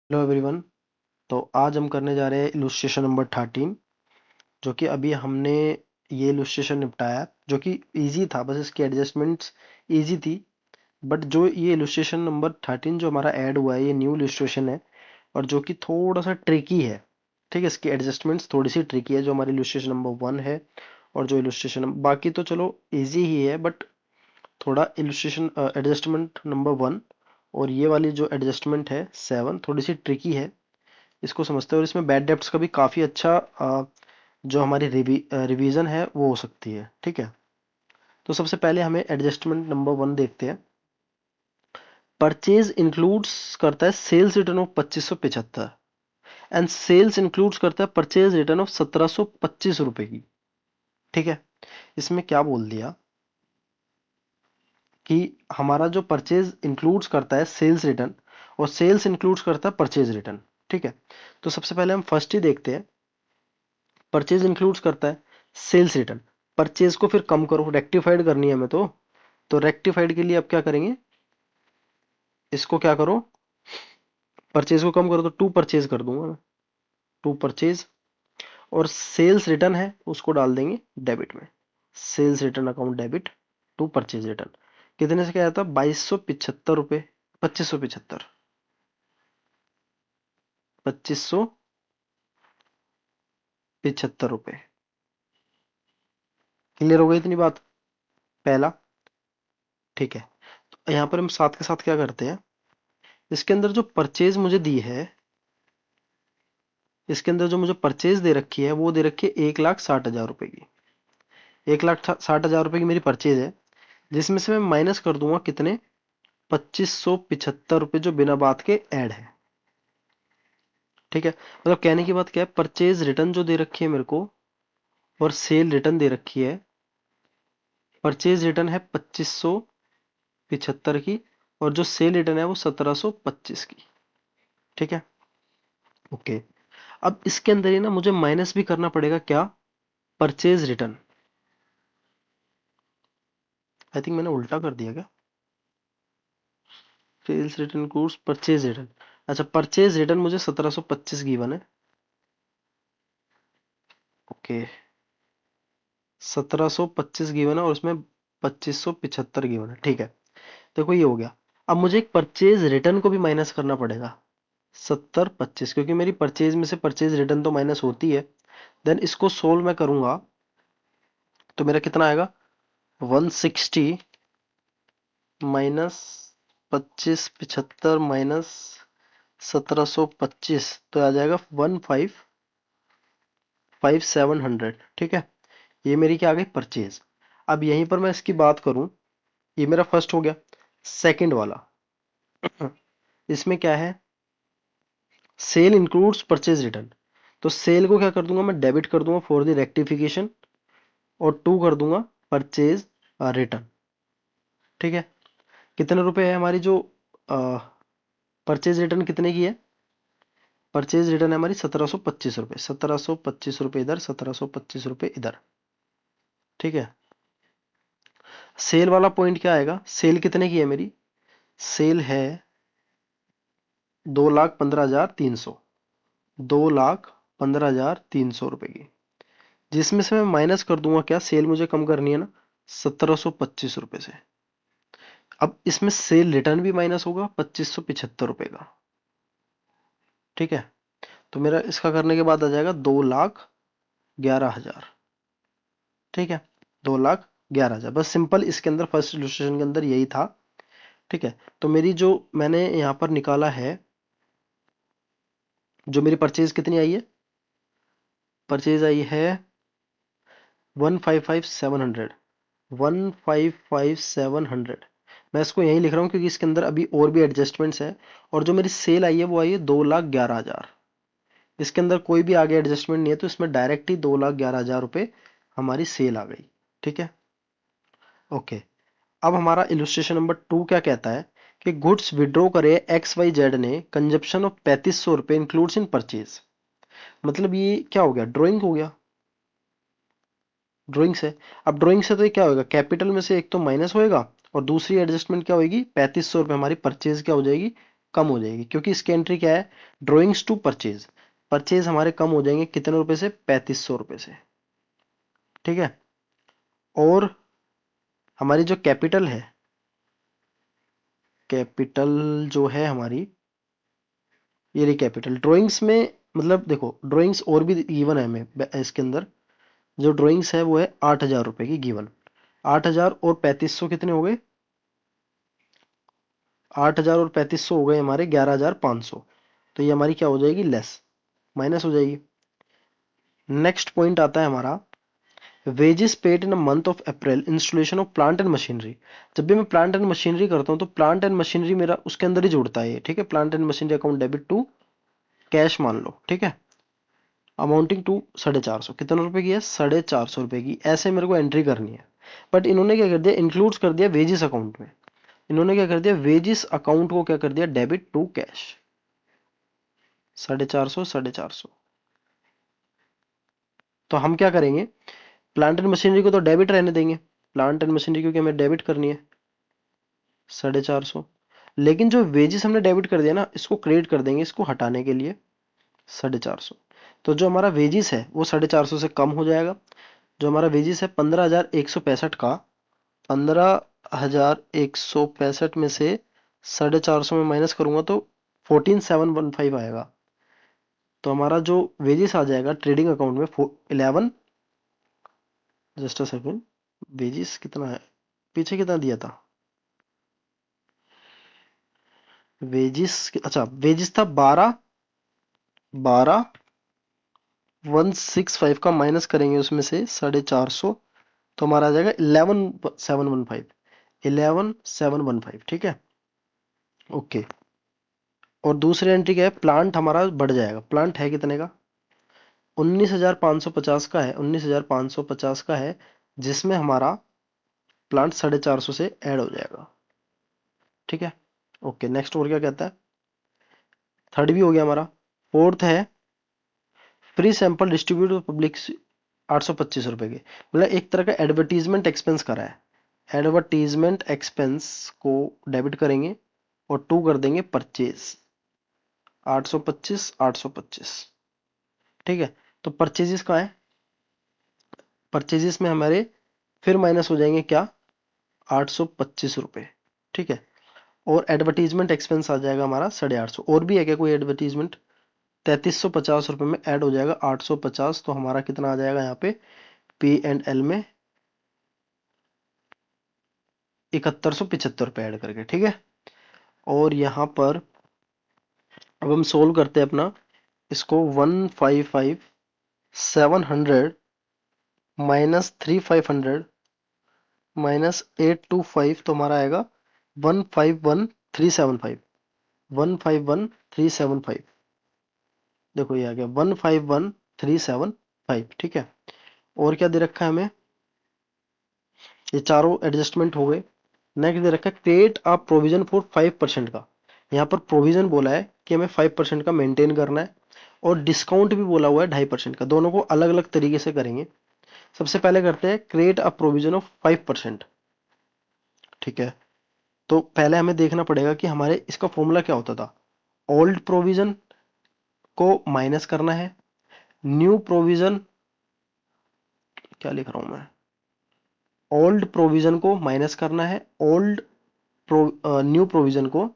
Hello everyone. तो आज हम करने जा रहे हैं इलुस्ट्रेशन नंबर 13, जो कि अभी हमने ये इलुस्ट्रेशन निपटाया, जो कि इजी था, बस इसकी एडजस्टमेंट्स इजी थी। बट जो ये इलुस्ट्रेशन नंबर 13 जो हमारा ऐड हुआ है, ये न्यू इलुस्ट्रेशन है और जो कि थोड़ा सा ट्रिकी है। ठीक है, इसकी एडजस्टमेंट्स थोड़ी सी ट्रिकी है, जो हमारी इलुस्ट्रेशन नंबर 1 है और जो इलुस्ट्रेशन बाकी तो चलो इजी ही है, बट थोड़ा इलुस्ट्रेशन एडजस्टमेंट नंबर 1 और ये वाली जो एडजस्टमेंट है 7 थोड़ी सी ट्रिकी है। इसको समझते हैं, और इसमें बैड डेप्ट्स का भी काफ़ी अच्छा जो हमारी रिवीजन है वो हो सकती है। ठीक है, तो सबसे पहले हमें एडजस्टमेंट नंबर 1 देखते हैं। परचेज इंक्लूड्स करता है sales return of 2575 and sales includes करता है परचेज रिटर्न ऑफ 1725 रुपए की। ठीक है, इसमें क्या बोल दिया कि हमारा जो परचेज इंक्लूड्स करता है सेल्स रिटर्न और सेल्स इंक्लूड्स करता है परचेज रिटर्न। ठीक है, तो सबसे पहले हम फर्स्ट ही देखते हैं। परचेज इंक्लूड्स करता है सेल्स रिटर्न। परचेज को फिर कम करो, रेक्टिफाइड करनी है हमें तो रेक्टिफाइड के लिए अब क्या करेंगे, इसको क्या करो, परचेज को कम करो तो टू परचेज कर दूंगा मैं, टू परचेज। और सेल्स रिटर्न है उसको डाल देंगे डेबिट में, sales return account debit to purchase return. कितने से क्या आता है, 2275 रुपये, 2575, 2575 रुपये। क्लियर हो गई इतनी बात, पहला। ठीक है, तो यहाँ पर हम साथ के साथ क्या करते हैं, इसके अंदर जो परचेज मुझे दी है, इसके अंदर जो मुझे परचेज दे रखी है वो दे रखी है 1,60,000 रुपए की। 1,60,000 रुपए की मेरी परचेज है, जिसमें से मैं माइनस कर दूंगा कितने, 2575 रुपये जो बिना बात के ऐड है। ठीक है, मतलब कहने की बात क्या है, परचेज रिटर्न जो दे रखी है मेरे को और सेल रिटर्न दे रखी है। परचेज रिटर्न है 2575 की और जो सेल रिटर्न है वो 1725 की। ठीक है, ओके। अब इसके अंदर ही ना मुझे माइनस भी करना पड़ेगा क्या, परचेज रिटर्न। आई थिंक मैंने उल्टा कर दिया क्या, sales return course purchase return. अच्छा, परचेज रिटर्न मुझे 1725 गिवन है। ओके, 1725 गिवन है और उसमें 2575 गिवन है। ठीक है, देखो ये हो गया। अब मुझे एक परचेज रिटर्न को भी माइनस करना पड़ेगा, 7025, क्योंकि मेरी परचेज में से परचेज रिटर्न तो माइनस होती है। देन इसको सोल्व मैं करूंगा तो मेरा कितना आएगा, 160 माइनस 2575 माइनस 1725, तो आ जाएगा 155700। ठीक है, ये मेरी क्या आ गई परचेज। अब यहीं पर मैं इसकी बात करूं, ये मेरा फर्स्ट हो गया। सेकंड वाला, इसमें क्या है, सेल इंक्लूड्स परचेज रिटर्न। तो सेल को क्या कर दूंगा मैं, डेबिट कर दूंगा फॉर द रेक्टिफिकेशन और टू कर दूंगा परचेज रिटर्न। ठीक है, कितने रुपए है हमारी जो परचेज रिटर्न कितने की है, परचेज रिटर्न है हमारी 1725 रुपये, 1725 रुपये इधर, 1725 रुपये इधर। ठीक है, सेल वाला पॉइंट क्या आएगा, सेल कितने की है मेरी, सेल है 2,15,300, 2,15,300 रुपए की, जिसमें से मैं माइनस कर दूंगा क्या, सेल मुझे कम करनी है ना 1725 रुपये से। अब इसमें सेल रिटर्न भी माइनस होगा 2575 रुपये का। ठीक है, तो मेरा इसका करने के बाद आ जाएगा 2,11,000। ठीक है, 2,11,000, बस सिंपल इसके अंदर फर्स्ट इलस्ट्रेशन के अंदर यही था। ठीक है, तो मेरी जो मैंने यहाँ पर निकाला है, जो मेरी परचेज कितनी आई है, परचेज आई है 155,700, 155,700। मैं इसको यहीं लिख रहा हूँ क्योंकि इसके अंदर अभी और भी एडजस्टमेंट्स है। और जो मेरी सेल आई है वो आई है 2,11,000। इसके अंदर कोई भी आगे एडजस्टमेंट नहीं है, तो इसमें डायरेक्ट ही 2,11,000 रुपये हमारी सेल आ गई। ठीक है, ओके। अब हमारा इलस्ट्रेशन नंबर 2 क्या कहता है कि गुड्स विड्रॉ करे XYZ ने कंजप्शन ऑफ 3500 रुपये इंक्लूड्स इन परचेज। मतलब ये क्या हो गया, ड्राइंग हो गया, ड्राइंग से। अब ड्राइंग से तो ये क्या होगा, कैपिटल में से एक तो माइनस होएगा और दूसरी एडजस्टमेंट क्या होगी, 3500 रुपये हमारी परचेज क्या हो जाएगी, कम हो जाएगी, क्योंकि इसकी एंट्री क्या है, ड्रॉइंग्स टू परचेज। परचेज हमारे कम हो जाएंगे कितने रुपए से, 3500 रुपए से। ठीक है। और हमारी जो कैपिटल है, कैपिटल जो है हमारी, ये रही कैपिटल। ड्राइंग्स में मतलब देखो, ड्राइंग्स और भी गिवन है हमें इसके अंदर। जो ड्राइंग्स है वो है 8,000 रुपए की गिवन। 8,000 और 3500 कितने हो गए, 8,000 और 3500 हो गए हमारे 11,500। तो ये हमारी क्या हो जाएगी, लेस, माइनस हो जाएगी। नेक्स्ट पॉइंट आता है हमारा, wages paid in a month of April, installation of plant and machinery. जब भी मैं प्लांट एंड मशीनरी करता हूँ तो प्लांट एंड मशीनरी मेरा उसके अंदर ही जुड़ता है ये। ठीक है, plant and machinery account debit to cash मान लो। ठीक है, अमाउंटिंग टू 450, कितने रुपए की है, 450 रुपए की। ऐसे मेरे को एंट्री करनी है। बट इन्होंने क्या कर दिया, इंक्लूड्स कर दिया वेजिस अकाउंट में। इन्होंने क्या कर दिया, वेजिस अकाउंट को क्या कर दिया, डेबिट टू कैश। 450, 450। तो हम क्या करेंगे, प्लांट एंड मशीनरी को तो डेबिट रहने देंगे, प्लांट एंड मशीनरी क्योंकि हमें डेबिट करनी है 450। लेकिन जो वेजेस हमने डेबिट कर दिया ना, इसको क्रेडिट कर देंगे, इसको हटाने के लिए 450। तो जो हमारा वेजेस है वो 450 से कम हो जाएगा। जो हमारा वेजेस है 15,165 का, 15,165 में से 450 में माइनस करूंगा तो 14,715 आएगा। तो हमारा जो वेजेस आ जाएगा ट्रेडिंग अकाउंट में 11, जस्ट अ सेकेंड, वेजेस कितना है, पीछे कितना दिया था, वेजेस, अच्छा वेजेस था 12,165 का माइनस करेंगे उसमें से 450, तो हमारा आ जाएगा 11,715, 11,715। ठीक है, ओके। और दूसरी एंट्री क्या है, प्लांट हमारा बढ़ जाएगा। प्लांट है कितने का, 19,550 का है, 19,550 का है, जिसमें हमारा प्लांट 450 से ऐड हो जाएगा। ठीक है, ओके। नेक्स्ट और क्या कहता है, थर्ड भी हो गया हमारा। फोर्थ है, फ्री सैंपल डिस्ट्रीब्यूट पब्लिक, 825 रुपए के, मतलब एक तरह का एडवर्टीजमेंट एक्सपेंस करा है। एडवर्टीजमेंट एक्सपेंस को डेबिट करेंगे और टू कर देंगे परचेज, 825, 825। ठीक है, तो परचेजेस का है, परचेजेस में हमारे फिर माइनस हो जाएंगे क्या, 825 रुपए। ठीक है, और एडवर्टीजमेंट एक्सपेंस आ जाएगा हमारा 850। और भी है क्या कोई एडवर्टीजमेंट, 3,350 रुपए में ऐड हो जाएगा 850। तो हमारा कितना आ जाएगा यहाँ पे, पी एंड एल में 7,175 रुपए ऐड करके। ठीक है, और यहाँ पर अब हम सोल्व करते हैं अपना इसको, 155,700 -3,500 -825, तो हमारा आएगा 151,375, 151,375। देखो ये आ गया 151,375। ठीक है, और क्या दे रखा है हमें, ये चारों एडजस्टमेंट हो गए। नेक्स्ट दे रखा है क्रिएट अ प्रोविजन फॉर 5% का। यहाँ पर प्रोविजन बोला है कि हमें 5% का मेंटेन करना है, और डिस्काउंट भी बोला हुआ है 2.5% का। दोनों को अलग अलग तरीके से करेंगे। सबसे पहले करते हैं क्रिएट अ प्रोविजन ऑफ 5%। ठीक है, तो पहले हमें देखना पड़ेगा कि हमारे इसका फॉर्मूला क्या होता था। ओल्ड प्रोविजन को माइनस करना है, न्यू प्रोविजन, क्या लिख रहा हूं मैं, ओल्ड प्रोविजन को माइनस करना है, न्यू प्रोविजन को,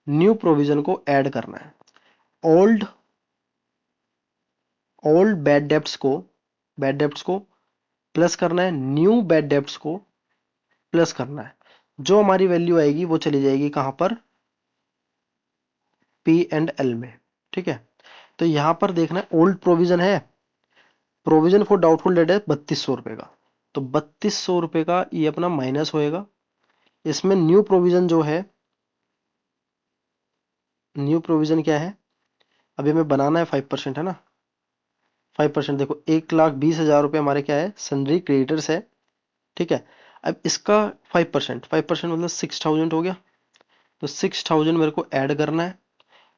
न्यू प्रोविजन को ऐड करना है। ओल्ड ओल्ड बैड डेब्ट्स को प्लस करना है, न्यू बैड डेब्ट्स को प्लस करना है। जो हमारी वैल्यू आएगी वो चली जाएगी कहां पर, पी एंड एल में। ठीक है, तो यहां पर देखना है, ओल्ड प्रोविजन है, प्रोविजन फॉर डाउटफुल डेट है 3,200 रुपए का, तो 3,200 रुपए का ये अपना माइनस होएगा। इसमें न्यू प्रोविजन जो है, न्यू प्रोविजन क्या है, अभी हमें बनाना है 5%, है ना। 5% देखो, 1,20,000 रुपये हमारे क्या है, सन्ड्री क्रेडिटर्स है। ठीक है, अब इसका 5%, 5% मतलब 6,000 हो गया। तो 6,000 मेरे को ऐड करना है,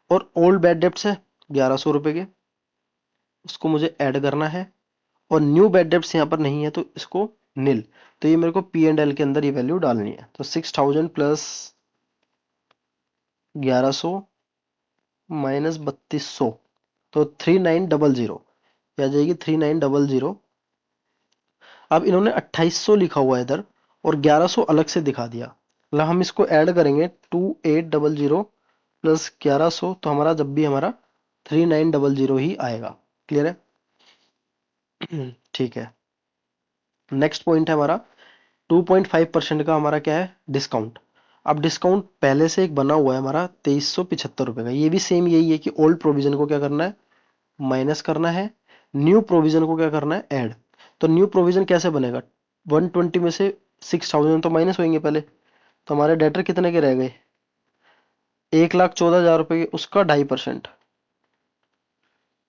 और ओल्ड बैड डेब्ट्स है 1,100 रुपए के, उसको मुझे ऐड करना है, और न्यू बैड डेब्ट्स यहाँ पर नहीं है तो इसको नील। तो ये मेरे को पी एंड एल के अंदर ये वैल्यू डालनी है। तो 6,000 प्लस 1100 माइनस 3200, तो 3900 आ जाएगी 3900। अब इन्होंने 2800 लिखा हुआ है इधर और 1100 अलग से दिखा दिया, मतलब हम इसको ऐड करेंगे 2800 प्लस 1100, तो हमारा जब भी हमारा 3900 ही आएगा। क्लियर है? ठीक है। नेक्स्ट पॉइंट है हमारा 2.5% का हमारा क्या है, डिस्काउंट। अब डिस्काउंट पहले से एक बना हुआ है हमारा 2375 रुपए का, ये भी सेम यही है कि ओल्ड प्रोविजन को क्या करना है, माइनस करना है, न्यू प्रोविजन को क्या करना है, ऐड। तो न्यू प्रोविजन कैसे बनेगा, 120 में से 6000 तो माइनस होंगे पहले, तो हमारे डेटर कितने के रह गए, 1,14,000 रुपए के, उसका 2.5%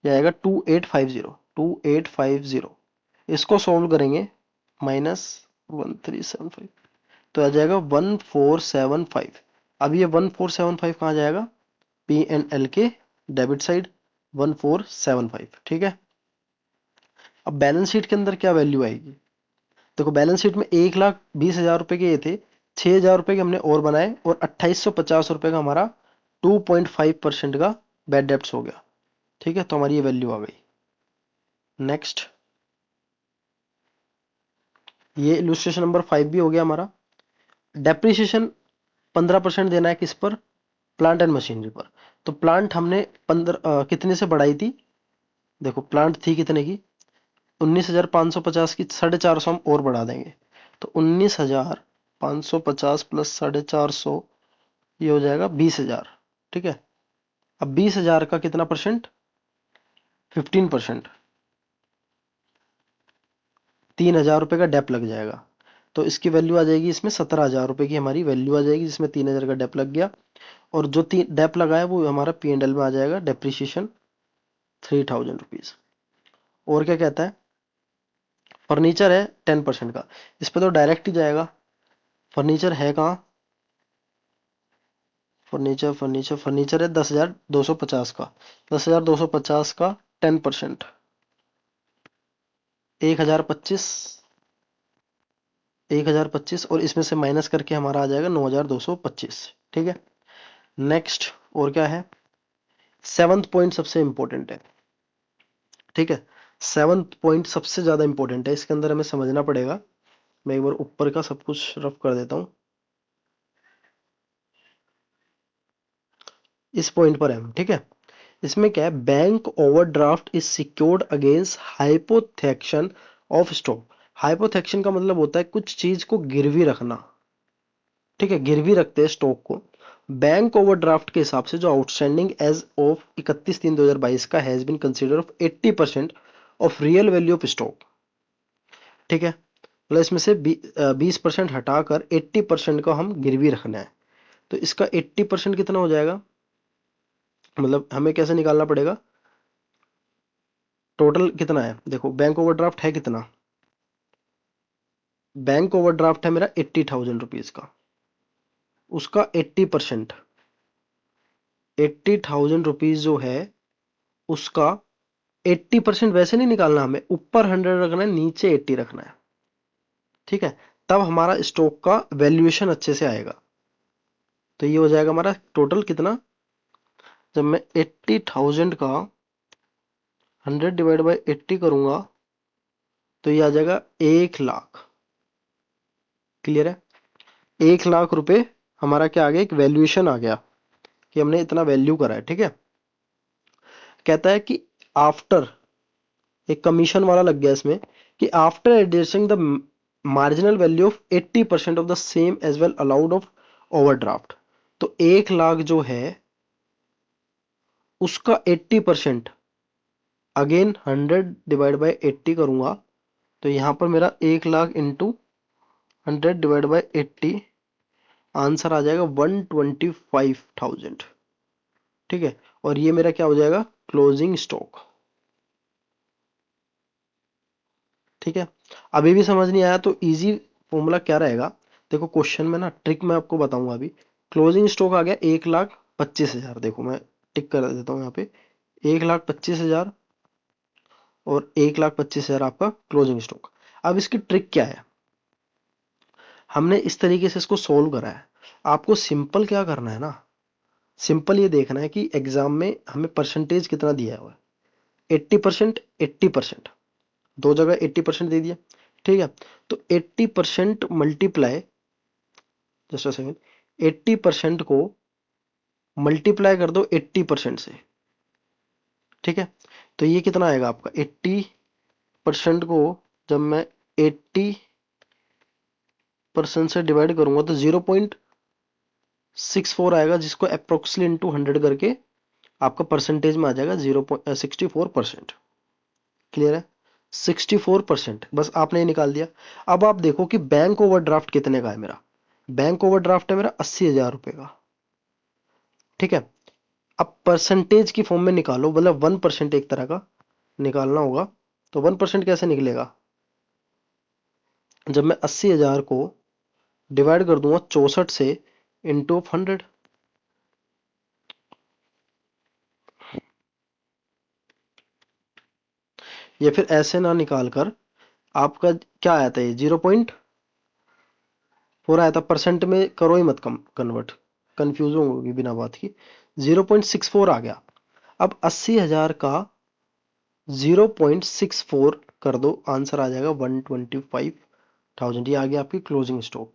आएगा 2850। इसको सोल्व करेंगे, -1375, तो आ जाएगा 1475। अब ये 1475 कहाँ जाएगा, P&L के डेबिट साइड 1475। ठीक है। अब बैलेंस शीट के अंदर क्या वैल्यू आएगी, देखो बैलेंस शीट में 1,20,000 रुपए के ये थे, 6,000 रुपए के हमने और बनाए और 2850 रुपए का हमारा 2.5% का बैड डेब्ट्स हो गया। ठीक है, तो हमारी ये वैल्यू आ गई। नेक्स्ट, ये इलस्ट्रेशन नंबर 5 भी हो गया हमारा। डेप्रिसिएशन 15% देना है किस पर, प्लांट एंड मशीनरी पर। तो प्लांट हमने 15 कितने से बढ़ाई थी, देखो प्लांट थी कितने की, 19,550 की, 450 हम और बढ़ा देंगे, तो 19,550 प्लस 450, ये हो जाएगा 20,000। ठीक है। अब 20,000 का कितना परसेंट, 15%, 3,000 रुपए का डेप लग जाएगा, तो इसकी वैल्यू आ जाएगी इसमें 17,000 रुपए की हमारी वैल्यू आ जाएगी, जिसमें 3,000 का डेप लग गया। और जो डेप लगा है वो हमारा P&L में आ जाएगा, डेप्रिसिएशन 3,000 रुपीज। और क्या कहता है, फर्नीचर है 10% का, इस पर तो डायरेक्ट ही जाएगा। फर्नीचर है कहाँ, फर्नीचर फर्नीचर फर्नीचर है 10,250 का, 10,250 का 10%, 1,025, 1,025, और इसमें से माइनस करके हमारा आ जाएगा 9,225। ठीक है। नेक्स्ट, और क्या है, सेवंथ पॉइंट सबसे इंपॉर्टेंट है। ठीक है, सेवंथ पॉइंट सबसे ज्यादा इंपॉर्टेंट है, इसके अंदर हमें समझना पड़ेगा। मैं एक बार ऊपर का सब कुछ रफ कर देता हूं, इस पॉइंट पर है हम। ठीक है, इसमें क्या है, bank overdraft is secured against hypothecation of stock. Hypothecation का मतलब होता है कुछ चीज को गिरवी रखना। ठीक है, गिरवी रखते हैं स्टॉक को। बैंक ओवरड्राफ्ट के हिसाब से जो आउटस्टैंडिंग एज ऑफ 31/3/2022 का has been consider of 80% of real value of stock. ठीक है, मतलब इसमें से 20% हटाकर 80% का हम गिरवी रखना है, तो इसका 80% कितना हो जाएगा, मतलब हमें कैसे निकालना पड़ेगा, टोटल कितना है, देखो बैंक ओवरड्राफ्ट है कितना, बैंक ओवरड्राफ्ट है मेरा 80,000 रुपीज का, उसका 80%, 80,000 रुपीज जो है उसका 80% वैसे नहीं निकालना, हमें ऊपर 100 रखना है, नीचे 80 रखना है। ठीक है, तब हमारा स्टॉक का वैल्यूएशन अच्छे से आएगा। तो ये हो जाएगा हमारा टोटल कितना, जब मैं 80,000 का 100/80 करूंगा तो ये आ जाएगा 1 लाख। क्लियर है, 1 लाख रुपए हमारा क्या आ गया, एक वैल्यूएशन आ गया कि हमने इतना वैल्यू करा है। ठीक है, कहता है कि आफ्टर, एक कमीशन वाला लग गया इसमें, कि after adjusting the marginal value of 80% of the same as well allowed of overdraft. तो 1 लाख जो है उसका 80%, अगेन 100/80 करूंगा, तो यहां पर मेरा 1 लाख इंटू 100/80, आंसर आ जाएगा 125,000। ठीक है, और ये मेरा क्या हो जाएगा, क्लोजिंग स्टॉक। ठीक है, अभी भी समझ नहीं आया तो इजी फॉर्मूला क्या रहेगा, देखो क्वेश्चन में ना ट्रिक मैं आपको बताऊंगा अभी। क्लोजिंग स्टॉक आ गया 1,25,000, देखो मैं टिक कर देता हूँ यहाँ पे, 1,25,000 और 1,25,000 आपका क्लोजिंग स्टॉक। अब इसकी ट्रिक क्या है, हमने इस तरीके से इसको सोल्व करा है, आपको सिंपल क्या करना है ना, सिंपल ये देखना है कि एग्जाम में हमें परसेंटेज कितना दिया हुआ है। 80%, 80%, दो जगह 80% दे दिया, ठीक है। तो 80% मल्टीप्लाई, जस्ट अ सेकेंड, 80% को मल्टीप्लाई कर दो 80% से, ठीक है। तो ये कितना आएगा आपका, 80% को जब मैं 80% से डिवाइड करूंगा तो 0.64 आएगा, जिसको अप्रोक्सीमेटली इंटू 100 करके आपका परसेंटेज में आ जाएगा 0.64%। क्लियर है? 64%, बस आपने ये निकाल दिया। अब आप देखो कि बैंक ओवरड्राफ्ट कितने का है मेरा। बैंक ओवरड्राफ्ट है मेरा 80,000 रुपए का, ठीक है। अब परसेंटेज की फॉर्म में निकालो, मतलब 1% एक तरह का निकालना होगा। तो 1% कैसे निकलेगा, जब मैं 80,000 को डिवाइड कर दूंगा 64 से इंटू 100, या फिर ऐसे ना निकाल कर आपका क्या आया था, ये 0.4 आया था। परसेंट में करो ही मत कम कन्वर्ट, कंफ्यूज होगी बिना बात की। 0.64 आ गया। अब 80,000 का 0.64 कर दो, आंसर आ जाएगा 125,000। ये आ गया आपकी क्लोजिंग स्टॉक,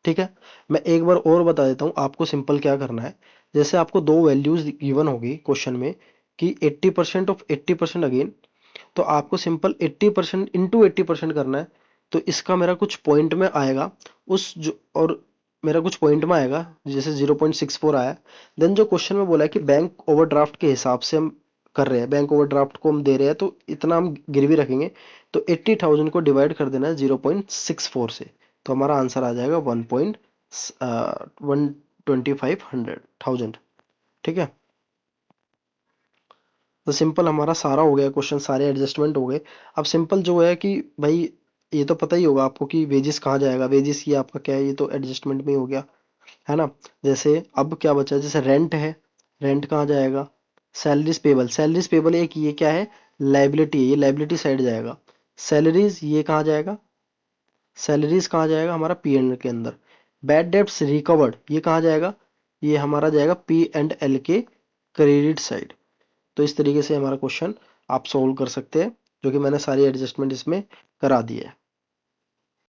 ठीक है। मैं एक बार और बता देता हूँ आपको, सिंपल क्या करना है। जैसे आपको दो वैल्यूज गिवन होगी क्वेश्चन में कि 80% ऑफ 80% अगेन, तो आपको सिंपल 80% इंटू 80% करना है। तो इसका मेरा कुछ पॉइंट में आएगा, उस जो, और मेरा कुछ पॉइंट में आएगा, जैसे 0.64 आया। देन जो क्वेश्चन में बोला है कि बैंक ओवरड्राफ्ट के हिसाब से हम कर रहे हैं, बैंक ओवरड्राफ्ट को हम दे रहे हैं, तो इतना हम गिरवी रखेंगे। तो 80,000 को डिवाइड कर देना है 0.64 से, तो हमारा आंसर आ जाएगा 1,125,000, ठीक है। तो सिंपल हमारा सारा हो गया क्वेश्चन, सारे एडजस्टमेंट हो गए। अब सिंपल जो है कि भाई, ये तो पता ही होगा आपको कि वेजिस कहाँ जाएगा। वेजिस ये आपका क्या है, ये तो एडजस्टमेंट में ही हो गया, है ना। जैसे अब क्या बचा, जैसे रेंट है, रेंट कहाँ जाएगा। सैलरीज पेबल, सैलरीज पेबल एक ये क्या है, लाइबिलिटी है, ये लाइबिलिटी साइड जाएगा। सैलरीज ये कहाँ जाएगा, सैलरीज कहाँ जाएगा, हमारा पी एंड के अंदर। बैड डेब्ट्स रिकवर्ड ये कहाँ जाएगा, ये हमारा जाएगा पी एंड एल के क्रेडिट साइड। तो इस तरीके से हमारा क्वेश्चन आप सॉल्व कर सकते हैं, जो कि मैंने सारी एडजस्टमेंट इसमें करा दी है।